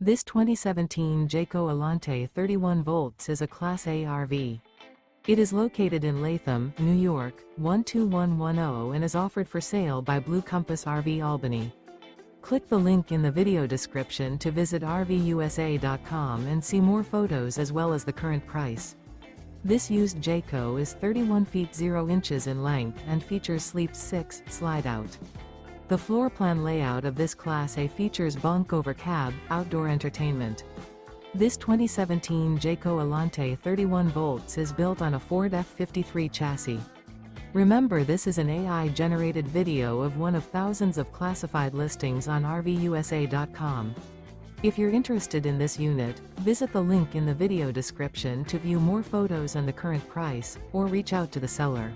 This 2017 Jayco Alante 31V is a Class A RV. It is located in Latham, New York, 12110 and is offered for sale by Blue Compass RV Albany. Click the link in the video description to visit RVUSA.com and see more photos as well as the current price. This used Jayco is 31 feet 0 inches in length and features Sleep 6 Slideout. The floor plan layout of this Class A features Bunk Over Cab, outdoor entertainment. This 2017 Jayco Alante 31V is built on a Ford F53 chassis. Remember, this is an AI-generated video of one of thousands of classified listings on RVUSA.com. If you're interested in this unit, visit the link in the video description to view more photos and the current price, or reach out to the seller.